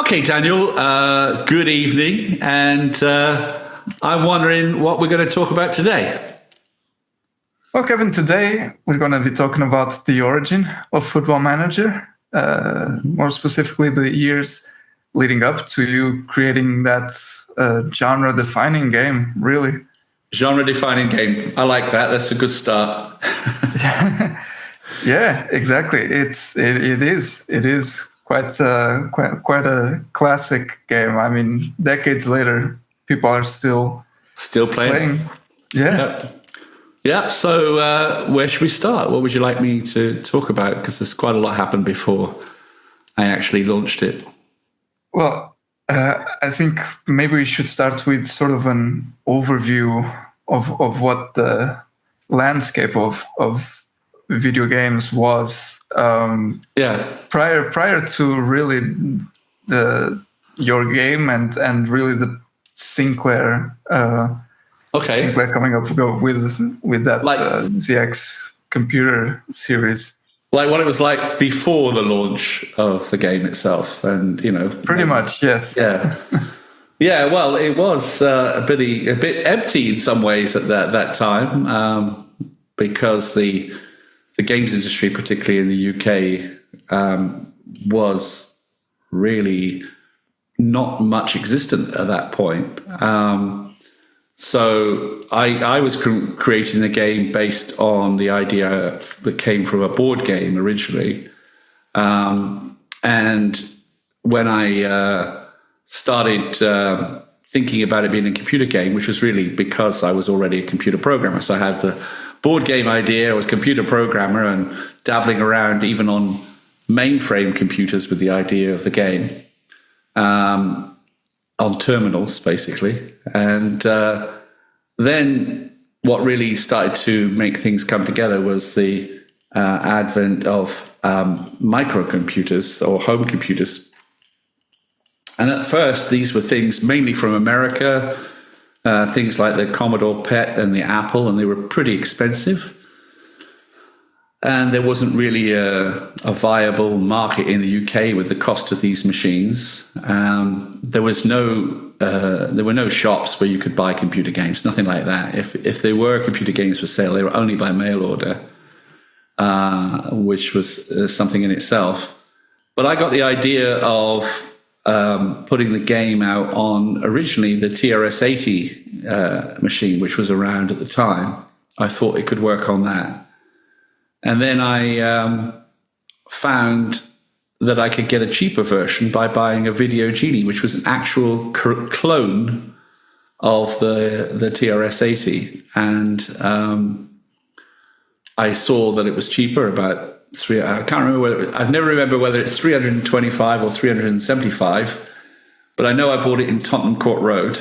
Okay, Daniel, good evening. And I'm wondering what we're going to talk about today. Well, Kevin, today we're going to be talking about the origin of Football Manager, more specifically the years leading up to you creating that genre-defining game, really. Genre-defining game. I like that. That's a good start. Yeah, exactly. It is quite a classic game. I mean, decades later, people are still playing. Yeah. Yeah. So where should we start? What would you like me to talk about? Because there's quite a lot happened before I actually launched it. Well, I think maybe we should start with sort of an overview of what the landscape of video games was. Prior to really your game and really the Sinclair. Sinclair coming up with that ZX computer series. Like what it was like before the launch of the game itself, and pretty much, yes. Yeah. Yeah, well, it was a bit empty in some ways at that time, because the games industry, particularly in the UK, was really not much existent at that point. So I was creating a game based on the idea that came from a board game originally, and when I started thinking about it being a computer game, which was really because I was already a computer programmer. So I had the board game idea, I was a computer programmer and dabbling around even on mainframe computers with the idea of the game, on terminals, basically. And then what really started to make things come together was the advent of microcomputers or home computers. And at first, these were things mainly from America, things like the Commodore PET and the Apple, and they were pretty expensive. And there wasn't really a viable market in the UK with the cost of these machines. There were no shops where you could buy computer games, nothing like that. If there were computer games for sale, they were only by mail order, which was something in itself. But I got the idea of putting the game out on originally the TRS-80 machine, which was around at the time. I thought it could work on that. And then I found that I could get a cheaper version by buying a Video Genie, which was an actual clone of the TRS-80. And I saw that it was cheaper, about I can't remember I never remember whether it's 325 or 375, but I know I bought it in Tottenham Court Road,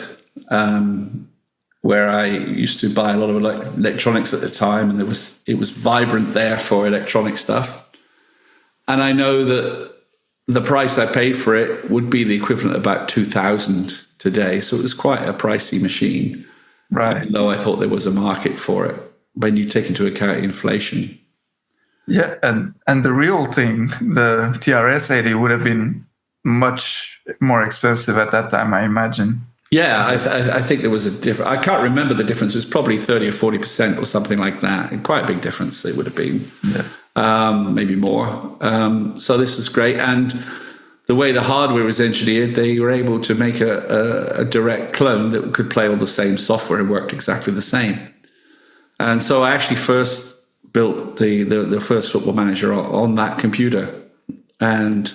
where I used to buy a lot of electronics at the time, and it was vibrant there for electronic stuff. And I know that the price I paid for it would be the equivalent of about 2,000 today. So it was quite a pricey machine, right? Even though I thought there was a market for it when you take into account inflation. Yeah, and the real thing, the TRS-80 would have been much more expensive at that time, I imagine. Yeah, I think there was a difference. I can't remember the difference. It was probably 30 or 40% or something like that. Quite a big difference it would have been, maybe more. So this was great. And the way the hardware was engineered, they were able to make a direct clone that could play all the same software and worked exactly the same. And so I actually first built the first Football Manager on that computer. And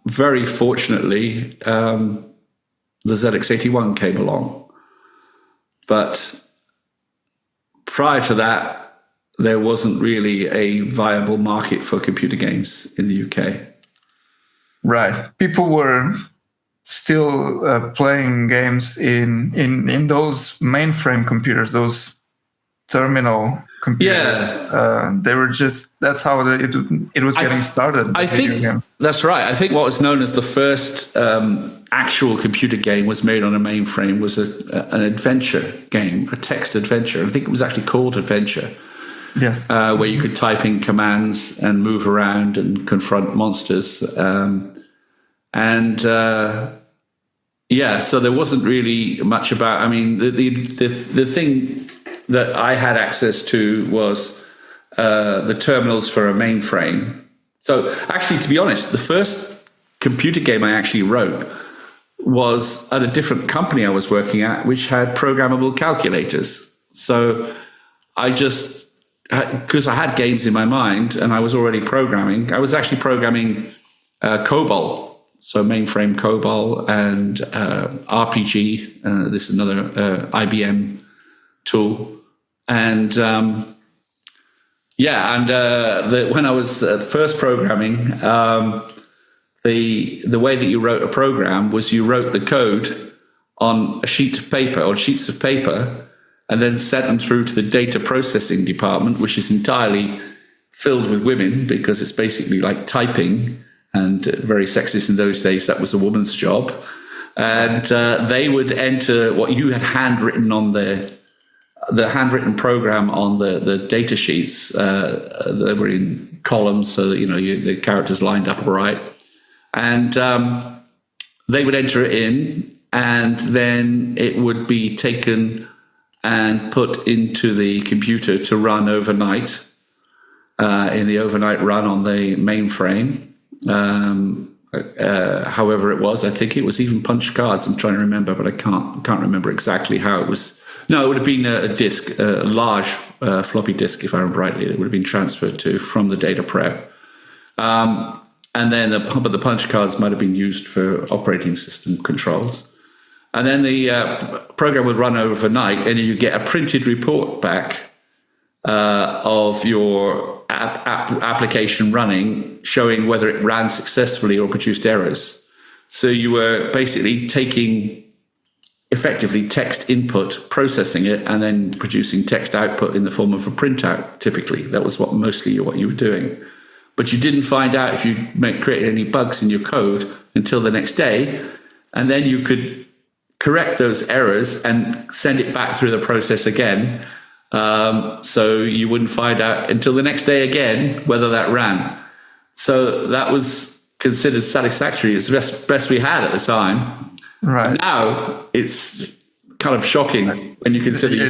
very fortunately, the ZX81 came along. But prior to that, there wasn't really a viable market for computer games in the UK. Right. People were still playing games in those mainframe computers, those terminal computers. They were that's how it was getting started. I think that's right. I think what was known as the first actual computer game was made on a mainframe was an adventure game, a text adventure. I think it was actually called Adventure. Yes. Where you could type in commands and move around and confront monsters. And so there wasn't really much about. I mean, the thing that I had access to was the terminals for a mainframe. So actually, to be honest, the first computer game I actually wrote was at a different company I was working at, which had programmable calculators. So I just, because I had games in my mind and I was already programming, I was actually programming COBOL, so mainframe COBOL, and RPG. This is another IBM tool. And when I was first programming, the way that you wrote a program was you wrote the code on a sheet of paper, or sheets of paper, and then sent them through to the data processing department, which is entirely filled with women because it's basically like typing, and very sexist in those days. That was a woman's job. And they would enter what you had handwritten on the handwritten program on the data sheets. They were in columns, so that, the characters lined up right. And they would enter it in, and then it would be taken and put into the computer to run overnight, in the overnight run on the mainframe. However it was, I think it was even punch cards. I'm trying to remember, but I can't remember exactly how it was. No, it would have been a disk, a large floppy disk, if I remember rightly. It would have been transferred to from the data prep. And then the punch cards might have been used for operating system controls. And then the program would run overnight, and you get a printed report back of your application running, showing whether it ran successfully or produced errors. So you were basically taking effectively text input, processing it, and then producing text output in the form of a printout. Typically, that was mostly what you were doing. But you didn't find out if you created any bugs in your code until the next day, and then you could correct those errors and send it back through the process again. So you wouldn't find out until the next day again whether that ran. So that was considered satisfactory. It's the best we had at the time. Right. Now it's kind of shocking when you consider you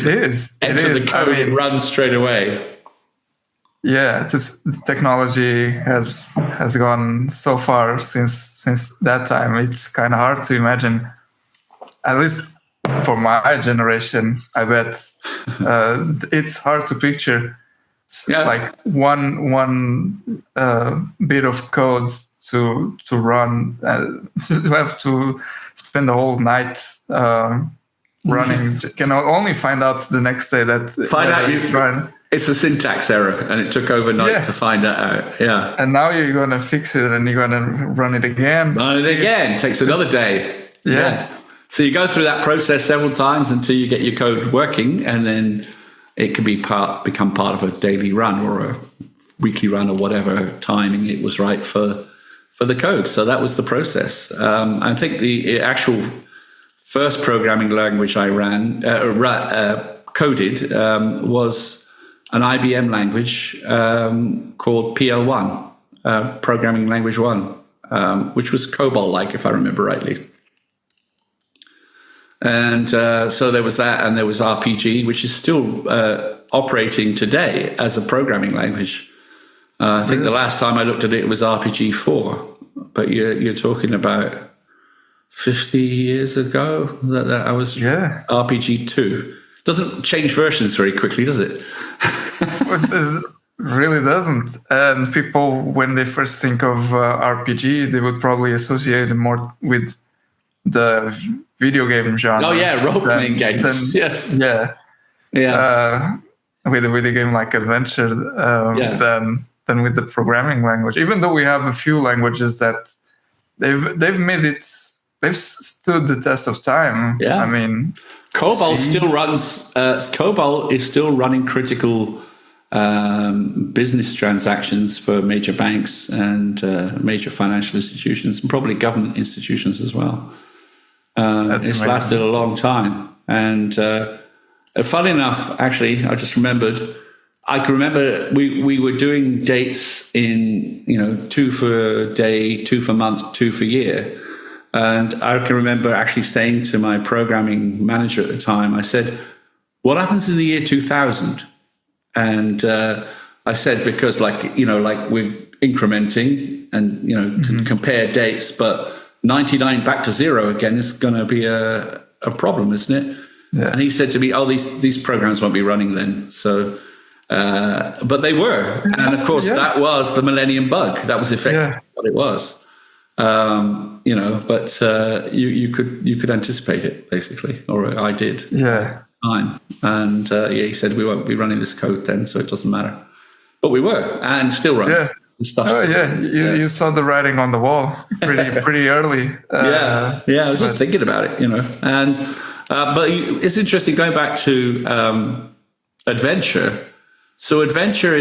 enter the code and run straight away. Yeah, the technology has gone so far since that time. It's kind of hard to imagine, at least for my generation. I bet it's hard to picture like one bit of code to run. To have to spend the whole night running. Can only find out the next day that it's run. It's a syntax error, and it took overnight to find that out. Yeah. And now you're going to fix it, and you're going to run it again. It takes another day. Yeah. So you go through that process several times until you get your code working, and then it can become part of a daily run or a weekly run or whatever timing it was right for the code. So that was the process. I think the actual first programming language I coded was an IBM language called PL1, Programming Language 1, which was COBOL-like, if I remember rightly. And so there was that, and there was RPG, which is still operating today as a programming language. I think the last time I looked at it, it was RPG 4, but you're talking about 50 years ago that I was RPG 2. Doesn't change versions very quickly, does it? It really doesn't. And people, when they first think of RPG, they would probably associate it more with the video game genre. Oh yeah, role-playing games. Yes. Yeah. Yeah. With a video game like Adventure, than with the programming language. Even though we have a few languages that they've stood the test of time. Yeah. I mean, COBOL still runs. COBOL is still running critical business transactions for major banks and major financial institutions, and probably government institutions as well. It's lasted a long time. And funny enough, actually, I just remembered, I can remember we were doing dates in, 2 for day, 2 for month, 2 for year. And I can remember actually saying to my programming manager at the time, I said, what happens in the year 2000? And I said, because like we're incrementing and, can compare dates, but 99 back to 0 again is going to be a problem, isn't it? Yeah. And he said to me, oh, these programs won't be running then. So, but they were. And of course, that was the millennium bug. That was effectively what it was. But you could anticipate it, basically, or I did. Yeah. Time. And he said, we won't be running this code then, so it doesn't matter. But we were, and still runs. Yeah. You saw the writing on the wall pretty early. I was just thinking about it, and but it's interesting going back to adventure. So adventure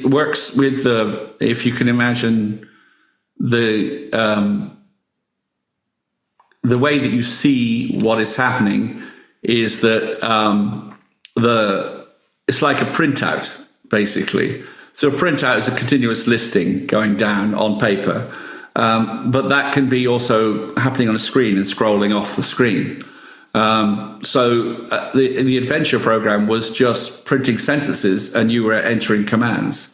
works with if you can imagine the way that you see what is happening is that it's like a printout, basically. So a printout is a continuous listing going down on paper, but that can be also happening on a screen and scrolling off the screen. So the adventure program was just printing sentences and you were entering commands,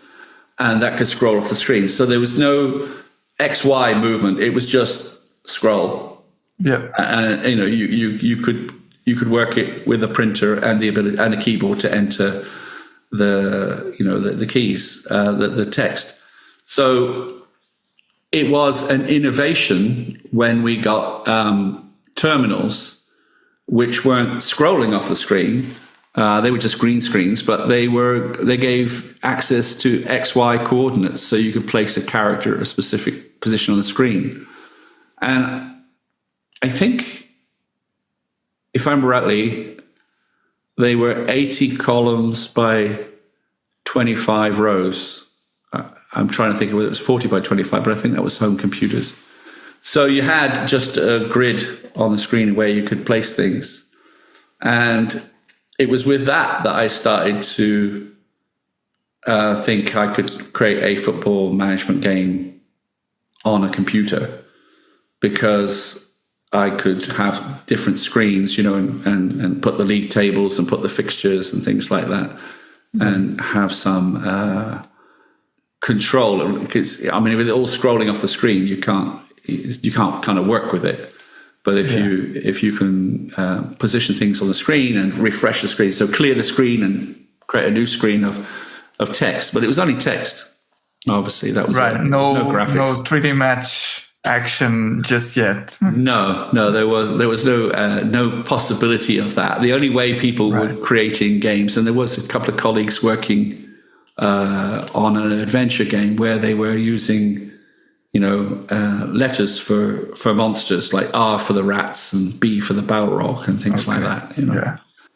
and that could scroll off the screen. So there was no XY movement; it was just scroll. Yeah, and you could work it with a printer and the ability and a keyboard to enter the keys, the text. So it was an innovation when we got terminals which weren't scrolling off the screen. They were just green screens, but they gave access to XY coordinates, so you could place a character at a specific position on the screen. And I think, if I remember rightly, they were 80 columns by 25 rows. I'm trying to think of whether it was 40 by 25, but I think that was home computers. So you had just a grid on the screen where you could place things. And it was with that I started to think I could create a football management game on a computer, because I could have different screens, and put the league tables and put the fixtures and things like that, and have some control. Because with it all scrolling off the screen, you can't kind of work with it. But if you can position things on the screen and refresh the screen, so clear the screen and create a new screen of text. But it was only text. Obviously, that was right. No graphics. No 3D match action just yet. No, there was no possibility of that. The only way people were creating games, and there was a couple of colleagues working on an adventure game where they were using letters for monsters, like R for the rats and B for the Balrog and things like that.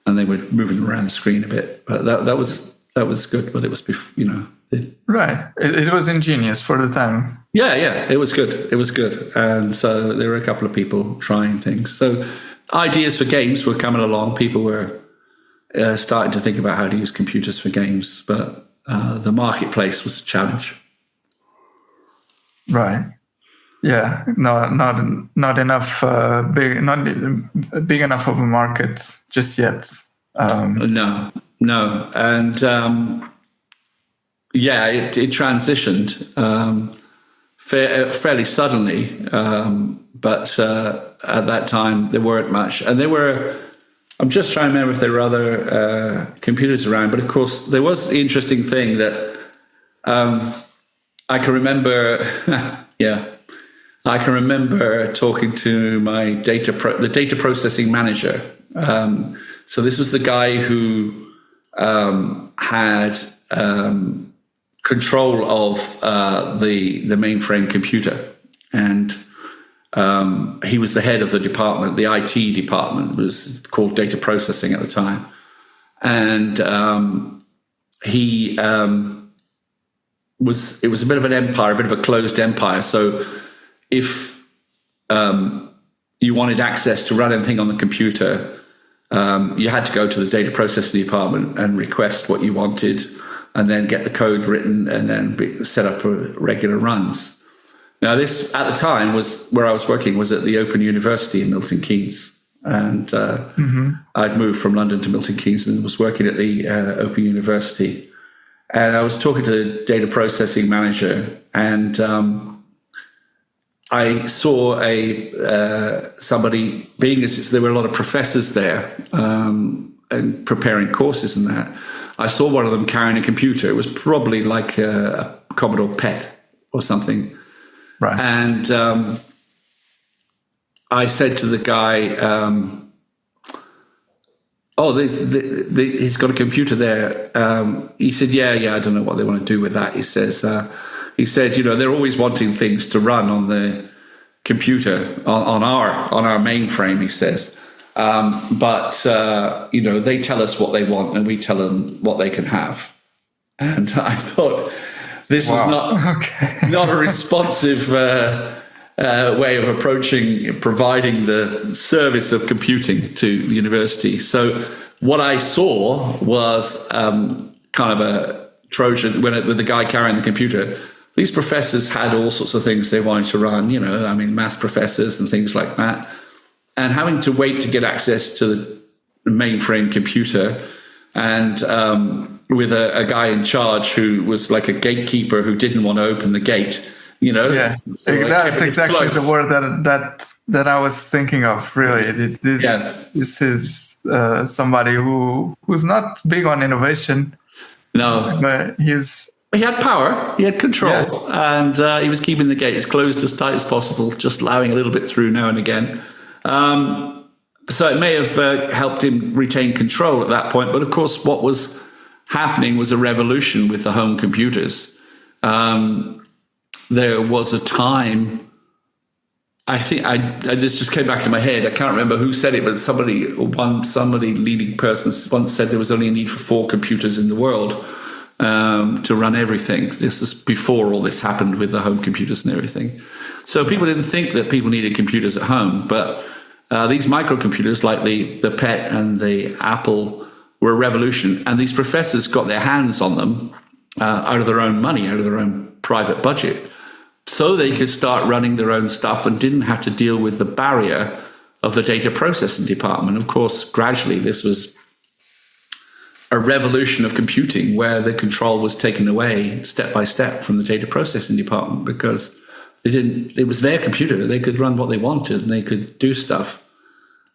And they were moving around the screen a bit, but that was good. But it was right. It was ingenious for the time. Yeah, it was good. It was good. And so there were a couple of people trying things. So ideas for games were coming along. People were starting to think about how to use computers for games, but the marketplace was a challenge. Right. Yeah. Not enough not big enough of a market just yet. No. And it transitioned fairly suddenly, but at that time there weren't much, and I'm just trying to remember if there were other computers around, but of course there was the interesting thing that I can remember. I can remember talking to my the data processing manager. So this was the guy who had control of the mainframe computer, and he was the head of the department. The IT department was called data processing at the time, and it was a bit of an empire, a bit of a closed empire. So if you wanted access to run anything on the computer, you had to go to the data processing department and request what you wanted, and then get the code written, and then set up regular runs. Now, this at the time was where I was working was at the Open University in Milton Keynes, and I'd moved from London to Milton Keynes and was working at the Open University. And I was talking to the data processing manager, and I saw somebody being there were a lot of professors there and preparing courses and that. I saw one of them carrying a computer. It was probably like a Commodore PET or something. Right. And I said to the guy, he's got a computer there. He said, yeah, I don't know what they want to do with that. He said, they're always wanting things to run on the computer, on our mainframe, he says. But they tell us what they want and we tell them what they can have. And I thought this was not a responsive way of providing the service of computing to the university. So what I saw was kind of a Trojan with the guy carrying the computer. These professors had all sorts of things they wanted to run, math professors and things like that. And having to wait to get access to the mainframe computer, and with a guy in charge who was like a gatekeeper who didn't want to open the gate, So that's exactly the word that I was thinking of. Really, this is somebody who's not big on innovation. No, but he had power, he had control, and he was keeping the gates closed as tight as possible, just allowing a little bit through now and again. So it may have helped him retain control at that point. But of course, what was happening was a revolution with the home computers. There was a time, I think this just came back to my head. I can't remember who said it, but somebody leading person once said there was only a need for 4 computers in the world to run everything. This is before all this happened with the home computers and everything. So people didn't think that people needed computers at home, but these microcomputers like the PET and the Apple were a revolution. And these professors got their hands on them out of their own money, out of their own private budget, so they could start running their own stuff and didn't have to deal with the barrier of the data processing department. Of course, gradually this was a revolution of computing where the control was taken away step by step from the data processing department, because it was their computer. They could run what they wanted and they could do stuff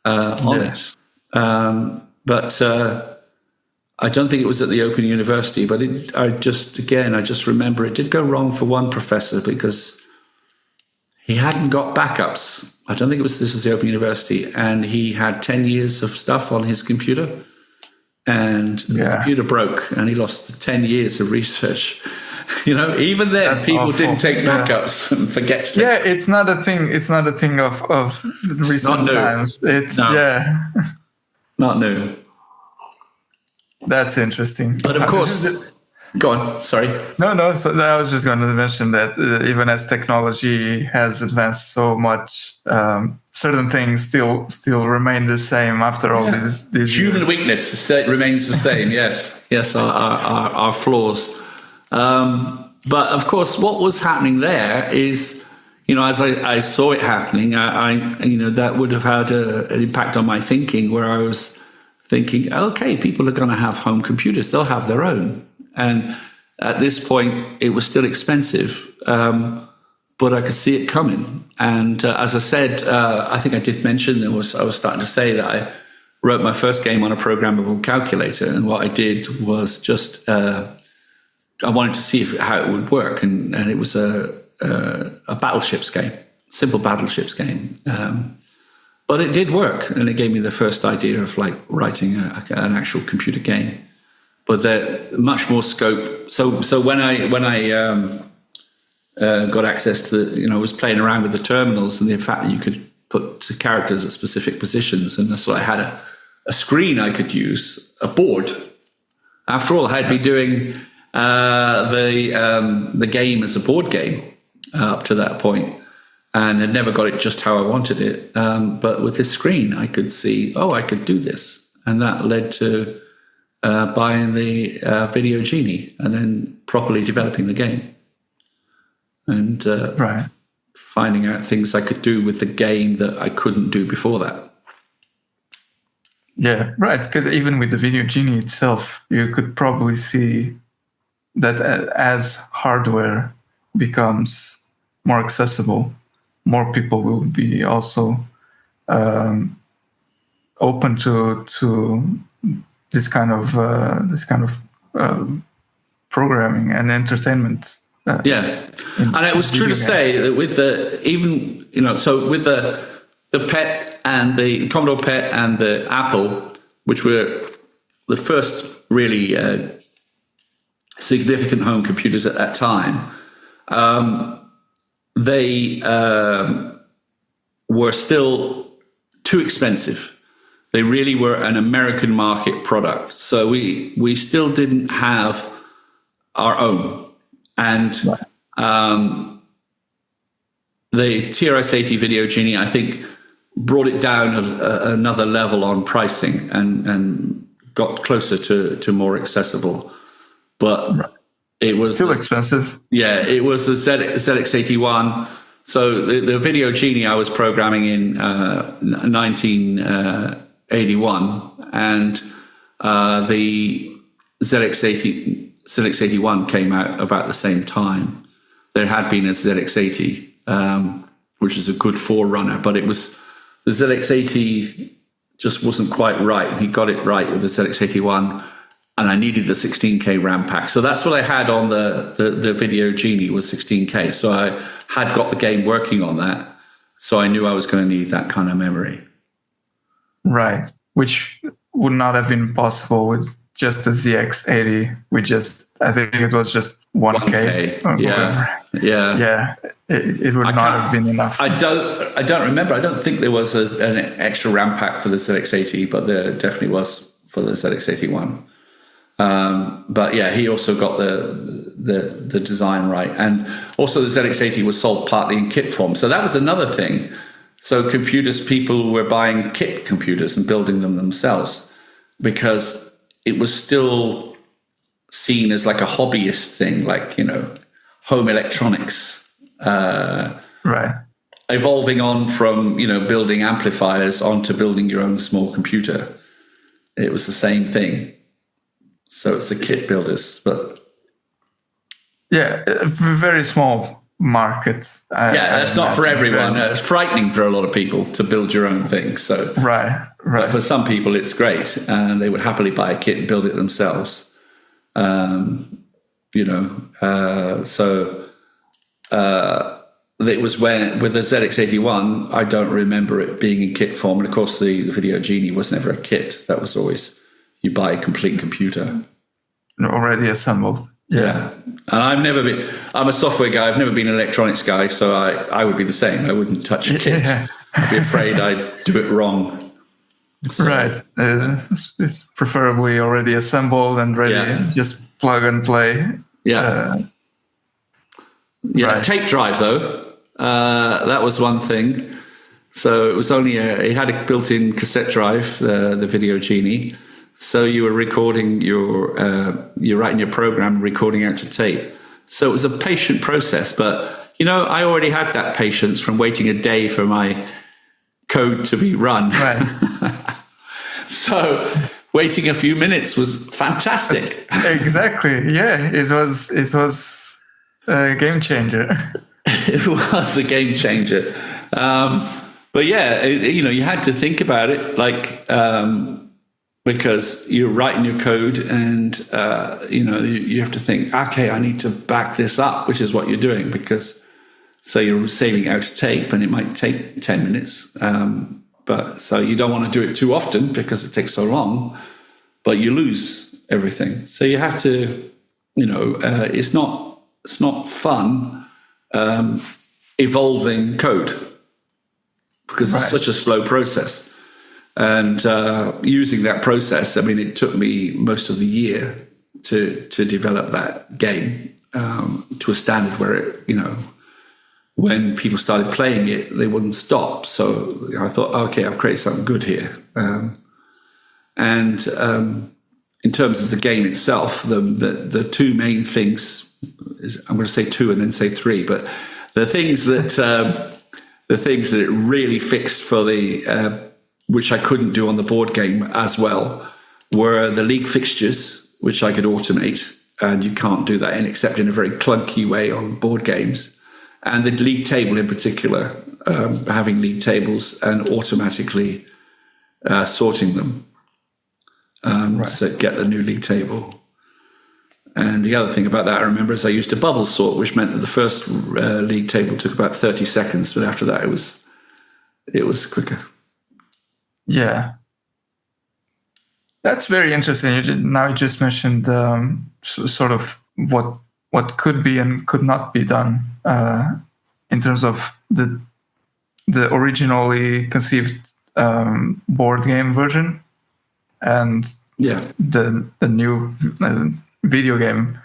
on it. But I don't think it was at the Open University, but I just remember it did go wrong for one professor because he hadn't got backups. I don't think this was the Open University, and he had 10 years of stuff on his computer, and the computer broke and he lost 10 years of research. Even then, that's people awful. Didn't take backups and forget to take it's not a thing. It's not a thing of recent times. It's not new. That's interesting. But of course, go on. Sorry. No. So I was just going to mention that even as technology has advanced so much, certain things still remain the same after all these human years. Weakness remains the same. Yes, our flaws. But of course, what was happening there is, as I saw it happening, I that would have had an impact on my thinking, where I was thinking, okay, people are going to have home computers; they'll have their own. And at this point, it was still expensive, but I could see it coming. And as I said, I think I did mention I was starting to say that I wrote my first game on a programmable calculator, and what I did was just I wanted to see how it would work, and it was a battleships game, simple battleships game. But it did work, and it gave me the first idea of writing an actual computer game. But much more scope. So when I got access to was playing around with the terminals and the fact that you could put characters at specific positions, and so I had a screen I could use, a board. After all, I had been doing the game as a board game up to that point, and had never got it just how I wanted it. But with this screen, I could see, I could do this. and that led to buying the Video Genie and then properly developing the game and finding out things I could do with the game that I couldn't do before that. Yeah, right. Because even with the Video Genie itself, you could probably see that as hardware becomes more accessible, more people will be also open to this kind of programming and entertainment. And it was true to say that with the PET and the Commodore PET and the Apple, which were the first really significant home computers at that time, they were still too expensive. They really were an American market product. So we still didn't have our own. And the TRS-80 Video Genie, I think, brought it down another level on pricing and got closer to more accessible. But it was still expensive. Yeah, it was the ZX81. So the Video Genie I was programming in 1981, and the ZX81 came out about the same time. There had been a ZX80, which was a good forerunner, but it was the ZX80 just wasn't quite right. He got it right with the ZX81, and I needed the 16K RAM pack. So that's what I had on the Video Genie was 16K. So I had got the game working on that. So I knew I was going to need that kind of memory. Right, which would not have been possible with just the ZX80. I think it was just 1K. Yeah. It would not have been enough. I don't remember. I don't think there was an extra RAM pack for the ZX80, but there definitely was for the ZX81. But yeah, he also got the design right, and also the ZX80 was sold partly in kit form. So that was another thing. So people were buying kit computers and building them themselves because it was still seen as like a hobbyist thing, like, home electronics. Right. Evolving on from, building amplifiers onto building your own small computer. It was the same thing. So it's the kit builders, but... Yeah, a very small market. That's not for everyone. It's frightening for a lot of people to build your own thing. So right. But for some people, it's great, and they would happily buy a kit and build it themselves. It was with the ZX81, I don't remember it being in kit form, and of course the Video Genie was never a kit. That was always you buy a complete computer already assembled. Yeah. And I'm a software guy. I've never been an electronics guy. So I would be the same. I wouldn't touch a kit. Yeah. I'd be afraid I'd do it wrong. So, right. It's preferably already assembled and ready. Yeah. Just plug and play. Yeah. Right. Tape drive though. That was one thing. So it was it had a built-in cassette drive, the Video Genie. So you were recording you're writing your program, recording out to tape. So it was a patient process, but I already had that patience from waiting a day for my code to be run. Right. So waiting a few minutes was fantastic. Exactly. Yeah, it was a game changer. It was a game changer. But yeah, you had to think about it like. Because you're writing your code and, you have to think, okay, I need to back this up, which is what you're doing so you're saving out a tape and it might take 10 minutes. But so you don't want to do it too often because it takes so long, but you lose everything. So you have to, it's not fun evolving code because it's such a slow process. And using that process, it took me most of the year to develop that game to a standard where it, when people started playing it, they wouldn't stop. So I thought, okay, I've created something good here. And in terms of the game itself, the two main things, I'm going to say two and then say three, but the things that it really fixed for which I couldn't do on the board game as well, were the league fixtures, which I could automate, and you can't do that except in a very clunky way on board games. And the league table in particular, having league tables and automatically sorting them. So get the new league table. And the other thing about that I remember is I used a bubble sort, which meant that the first league table took about 30 seconds, but after that it was quicker. Yeah. That's very interesting. You just mentioned sort of what could be and could not be done in terms of the originally conceived board game version and the new video game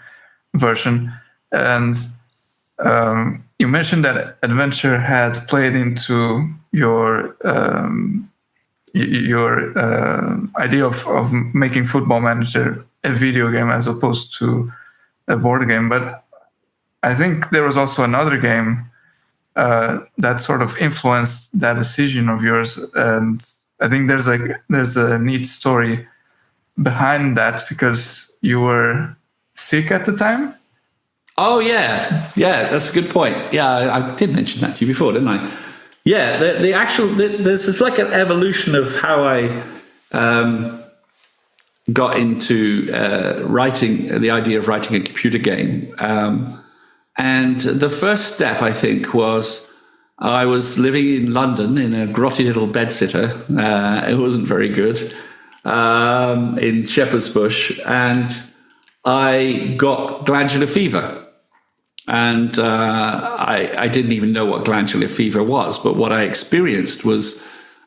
version. And you mentioned that adventure had played into your idea of making Football Manager a video game as opposed to a board game. But I think there was also another game that sort of influenced that decision of yours. And I think there's a neat story behind that, because you were sick at the time. Oh yeah, that's a good point. Yeah, I did mention that to you before, didn't I? Yeah, there's like an evolution of how I got into writing, the idea of writing a computer game. And the first step, I think, was I was living in London in a grotty little bedsitter. It wasn't very good, in Shepherd's Bush, and I got glandular fever. And I didn't even know what glandular fever was, but what I experienced was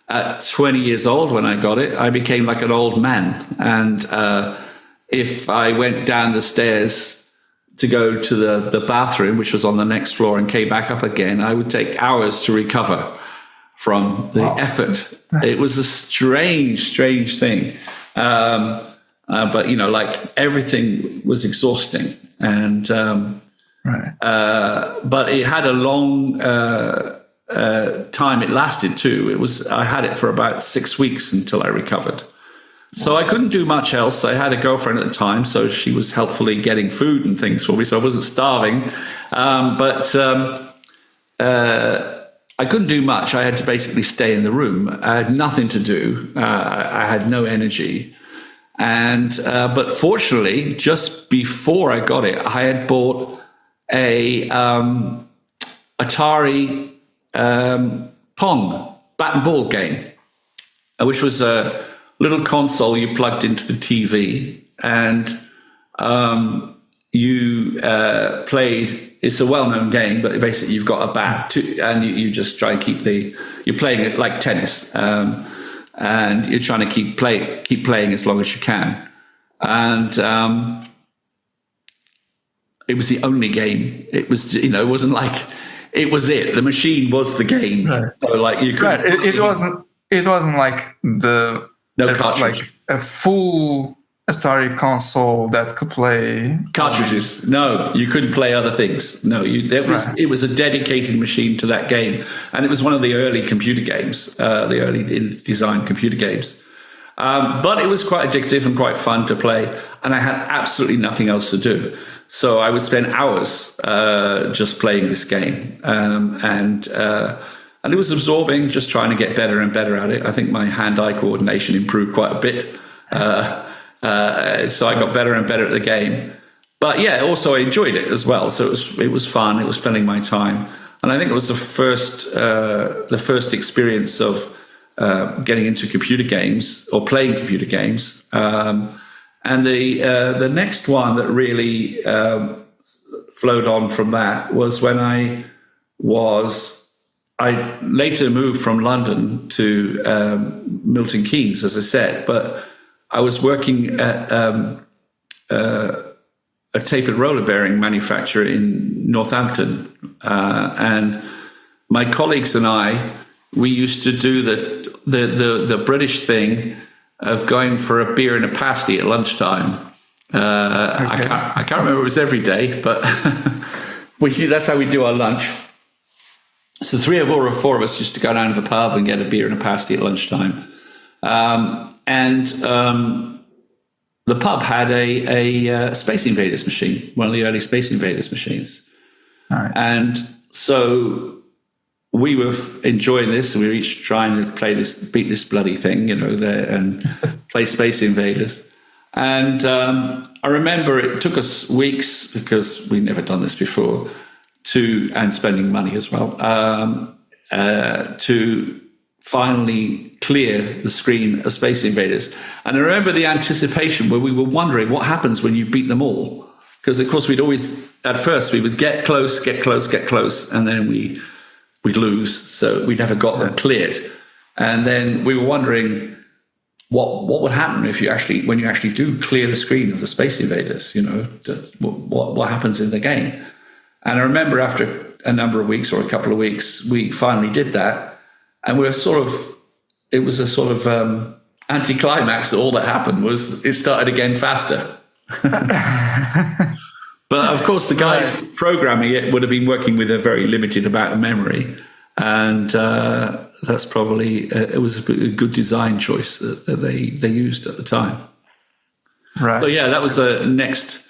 at 20 years old when I got it, I became like an old man. And if I went down the stairs to go to the bathroom, which was on the next floor, and came back up again, I would take hours to recover from the effort. It was a strange thing. But, like everything was exhausting. And but it had a long time it lasted too. I had it for about 6 weeks until I recovered. So I couldn't do much else. I had a girlfriend at the time, so she was helpfully getting food and things for me, so I wasn't starving. But I couldn't do much. I had to basically stay in the room. I had nothing to do. I had no energy. And but fortunately, just before I got it, I had bought a Atari Pong bat and ball game, which was a little console you plugged into the TV, and you played. It's a well-known game, but basically you've got a bat and you just try and you're playing it like tennis, and you're trying to keep playing as long as you can. And it was the only game. It was, it wasn't like it was it. The machine was the game. Right. So like you could. Right. It wasn't like cartridge. Like a full Atari console that could play cartridges. No, you couldn't play other things. No, it was a dedicated machine to that game, and it was one of the early computer games, the early designed computer games. But it was quite addictive and quite fun to play, and I had absolutely nothing else to do. So I would spend hours just playing this game, and it was absorbing, just trying to get better and better at it. I think my hand-eye coordination improved quite a bit. So I got better and better at the game. But yeah, also I enjoyed it as well. So it was fun. It was filling my time. And I think it was the first experience of getting into computer games or playing computer games. And the next one that really flowed on from that was when I later moved from London to Milton Keynes, as I said, but I was working at a tapered roller bearing manufacturer in Northampton, and my colleagues and we used to do the British thing of going for a beer and a pasty at lunchtime. I can't remember, it was every day, but that's how we do our lunch. So 3 or 4 of us used to go down to the pub and get a beer and a pasty at lunchtime. The pub had a Space Invaders machine, one of the early Space Invaders machines. Nice. And so we were enjoying this, and we were each trying to beat this bloody thing, and play Space Invaders. And I remember it took us weeks, because we'd never done this before, and spending money as well, to finally clear the screen of Space Invaders. And I remember the anticipation where we were wondering what happens when you beat them all. Because, of course, at first we would get close, and then we'd lose. So we never got them cleared. And then we were wondering what would happen when you actually do clear the screen of the Space Invaders, what happens in the game. And I remember after a number of weeks or a couple of weeks, we finally did that. And it was a sort of anticlimax. All that happened was it started again faster. But of course, the guys programming it would have been working with a very limited amount of memory. And that's probably, it was a good design choice that they used at the time. Right. So yeah, that was the next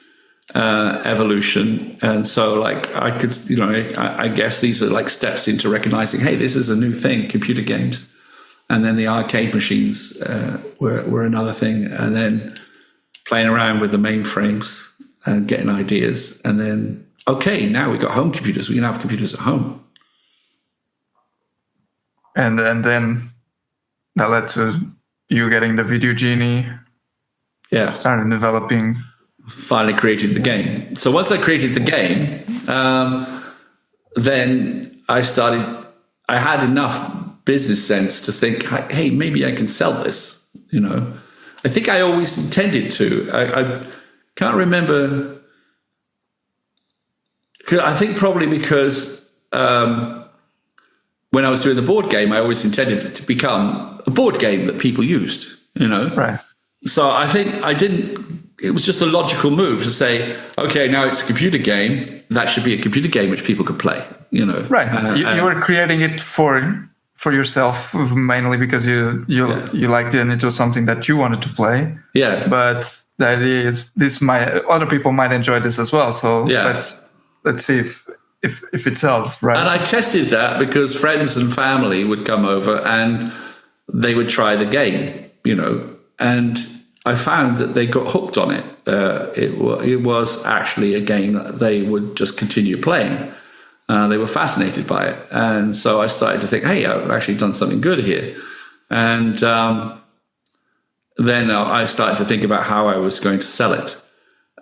evolution. And so I could, I guess these are like steps into recognizing, hey, this is a new thing, computer games. And then the arcade machines were another thing. And then playing around with the mainframes and getting ideas. And then, okay, now we've got home computers. We can have computers at home. And then that led to you getting the Video Genie. Yeah. Started developing. Finally created the game. So once I created the game, then I had enough business sense to think, hey, maybe I can sell this. I think I always intended to. I can't remember. I think probably because when I was doing the board game, I always intended it to become a board game that people used, Right. So I think it was just a logical move to say, okay, now it's a computer game. That should be a computer game which people could play, Right. You were creating it for yourself mainly because you liked it and it was something that you wanted to play. Yeah. But the idea is other people might enjoy this as well. So let's see if it sells, right? And I tested that because friends and family would come over and they would try the game, and I found that they got hooked on it. It was actually a game that they would just continue playing. They were fascinated by it. And so I started to think, hey, I've actually done something good here. And then I started to think about how I was going to sell it.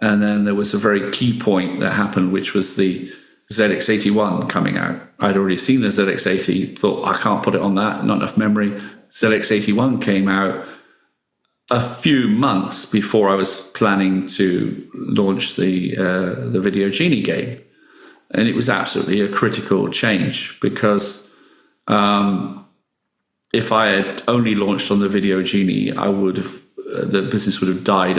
And then there was a very key point that happened, which was the ZX81 coming out. I'd already seen the ZX80, thought I can't put it on that, not enough memory. ZX81 came out a few months before I was planning to launch the Video Genie game. And it was absolutely a critical change because if I had only launched on the Video Genie, the business would have died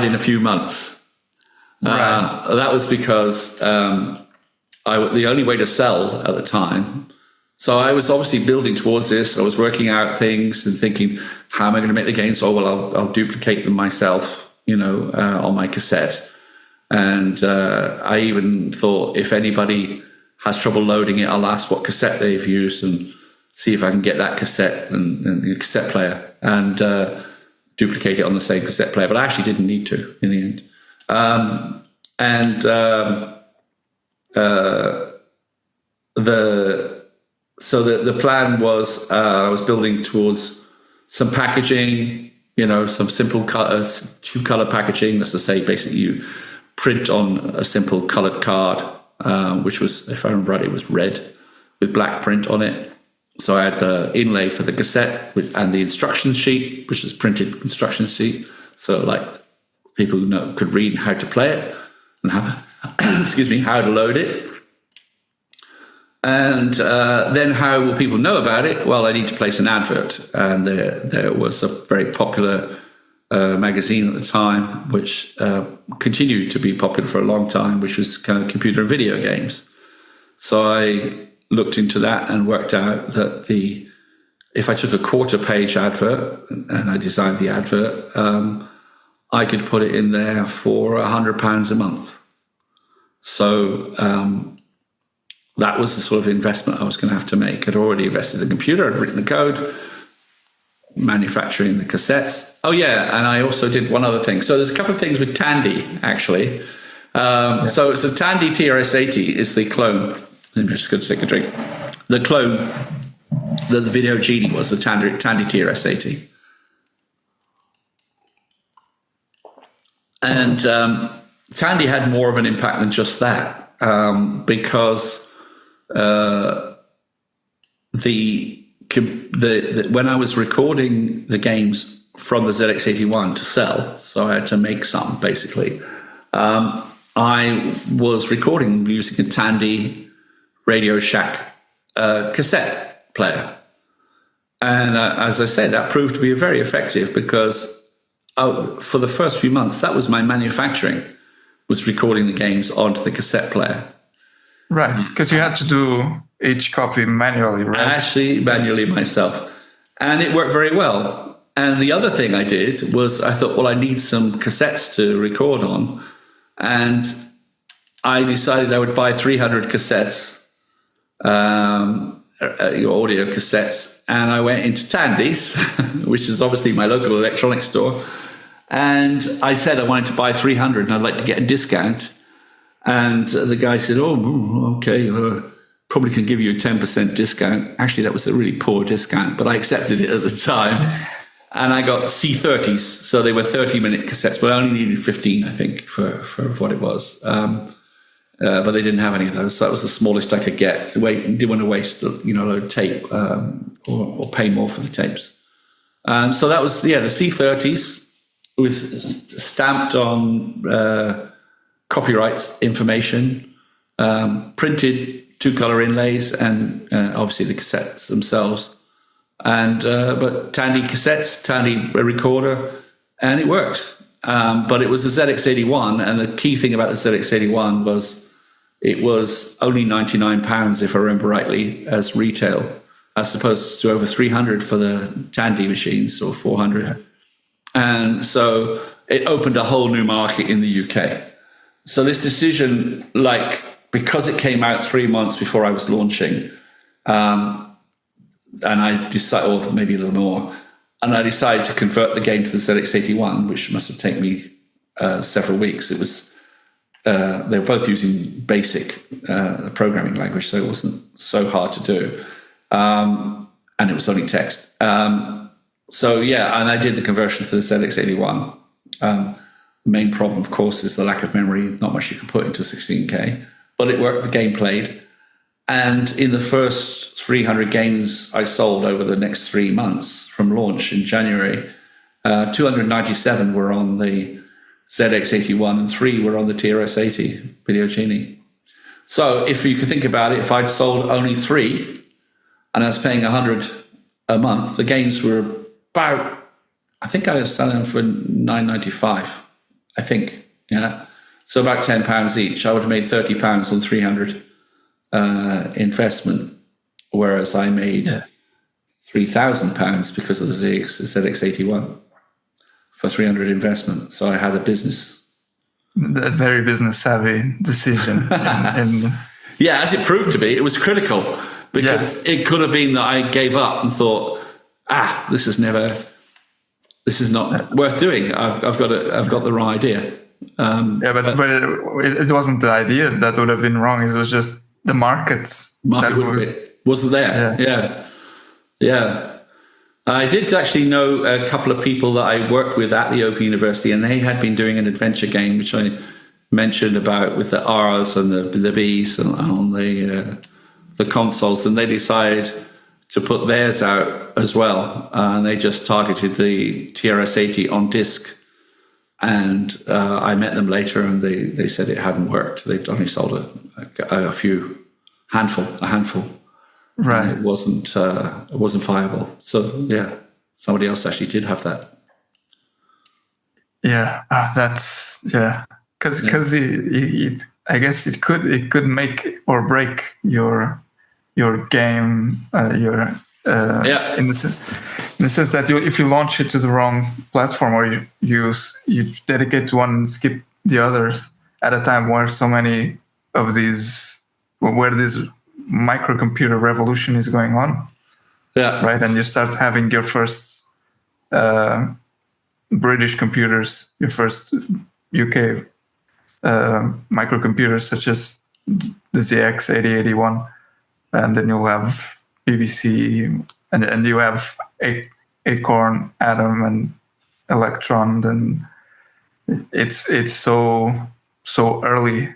in a few months. Right. That was because the only way to sell at the time. So I was obviously building towards this. I was working out things and thinking, how am I going to make the games? Oh, well, I'll duplicate them myself, on my cassette. And I even thought if anybody has trouble loading it, I'll ask what cassette they've used and see if I can get that cassette and the cassette player and duplicate it on the same cassette player. But I actually didn't need to in the end. So the plan was I was building towards some packaging, some simple colors, 2-color packaging. That's to say, basically you print on a simple colored card, which was, if I remember right, it was red with black print on it. So I had the inlay for the cassette and the instruction sheet, which was printed instruction sheet. So people who could read how to play it and how to load it. And then how will people know about it? Well, I need to place an advert. And there was a very popular magazine at the time, which continued to be popular for a long time, which was kind of computer and video games. So I looked into that and worked out that if I took a quarter-page advert and I designed the advert, I could put it in there for £100 a month. So that was the sort of investment I was going to have to make. I'd already invested in the computer, I'd written the code, manufacturing the cassettes. Oh, yeah, and I also did one other thing. So there's a couple of things with Tandy, actually. So Tandy TRS-80 is the clone. I'm just going to take a drink. The clone that the Video Genie was, the Tandy TRS-80. And Tandy had more of an impact than just that, because when I was recording the games from the ZX81 to sell, so I had to make some, basically, I was recording using a Tandy Radio Shack cassette player. And as I said, that proved to be very effective because for the first few months, that was my manufacturing, was recording the games onto the cassette player. Right, because you had to do each copy manually, right? Actually, manually myself. And it worked very well. And the other thing I did was I thought, well, I need some cassettes to record on. And I decided I would buy 300 cassettes, audio cassettes. And I went into Tandy's, which is obviously my local electronics store. And I said I wanted to buy 300 and I'd like to get a discount. And the guy said, oh, okay, probably can give you a 10% discount. Actually, that was a really poor discount, but I accepted it at the time. And I got C30s, so they were 30-minute cassettes, but I only needed 15, I think, for what it was. But they didn't have any of those, so that was the smallest I could get. Didn't want to waste a load of tape or pay more for the tapes. So that was, the C30s with stamped on copyright information, printed 2-color inlays, and obviously the cassettes themselves. And but Tandy cassettes, Tandy recorder, and it worked. But it was the ZX81, and the key thing about the ZX81 was it was only £99, if I remember rightly, as retail, as opposed to over 300 for the Tandy machines, or 400. Yeah. And so it opened a whole new market in the UK. So this decision, because it came out 3 months before I was launching, and I decided, or maybe a little more, and I decided to convert the game to the ZX81, which must have taken me several weeks. It was they were both using BASIC programming language, so it wasn't so hard to do, and it was only text. And I did the conversion for the ZX81. The main problem, of course, is the lack of memory. There's not much you can put into a 16K, but it worked. The game played. And in the first 300 games I sold over the next 3 months from launch in January, 297 were on the ZX81 and 3 were on the TRS-80 Video Genie. So if you could think about it, if I'd sold only 3 and I was paying 100 a month, the games were about, I think I was selling them for £9.95, I think. Yeah. So about £10 each. I would have made £30 on 300 investment, whereas I made £3,000 because of the ZX81 for 300 investment. So I had a business. A very business savvy decision. Yeah, as it proved to be, it was critical because it could have been that I gave up and thought, this is not worth doing. I've got the wrong idea. But it wasn't the idea that would have been wrong. It was just the market wasn't there. Yeah. I did actually know a couple of people that I worked with at the Open University, and they had been doing an adventure game, which I mentioned about with the R's and the B's and on the consoles, and they decided to put theirs out as well, and they just targeted the TRS-80 on disc. And I met them later, and they said it hadn't worked. They'd only sold a few a handful. Right. And it wasn't viable. So yeah, somebody else actually did have that. Yeah, because I guess it could make or break your game, in the sense that if you launch it to the wrong platform, or you dedicate to one and skip the others at a time where so many of these where this microcomputer revolution is going on, Yeah. right? And you start having your first British computers, your first UK microcomputers, such as the ZX8081, and then you'll have BBC, and you have Acorn, Atom, and Electron. And it's so early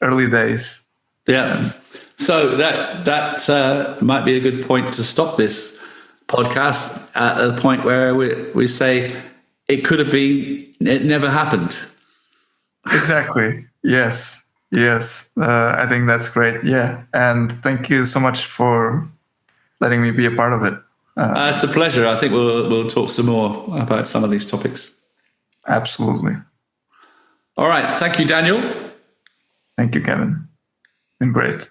days. Yeah. So that might be a good point to stop this podcast at the point where we say it could have been, it never happened. Exactly. Yes. I think that's great. Yeah. And thank you so much for letting me be a part of it. It's a pleasure. I think we'll talk some more about some of these topics. Absolutely. All right. Thank you, Daniel. Thank you, Kevin. Been great.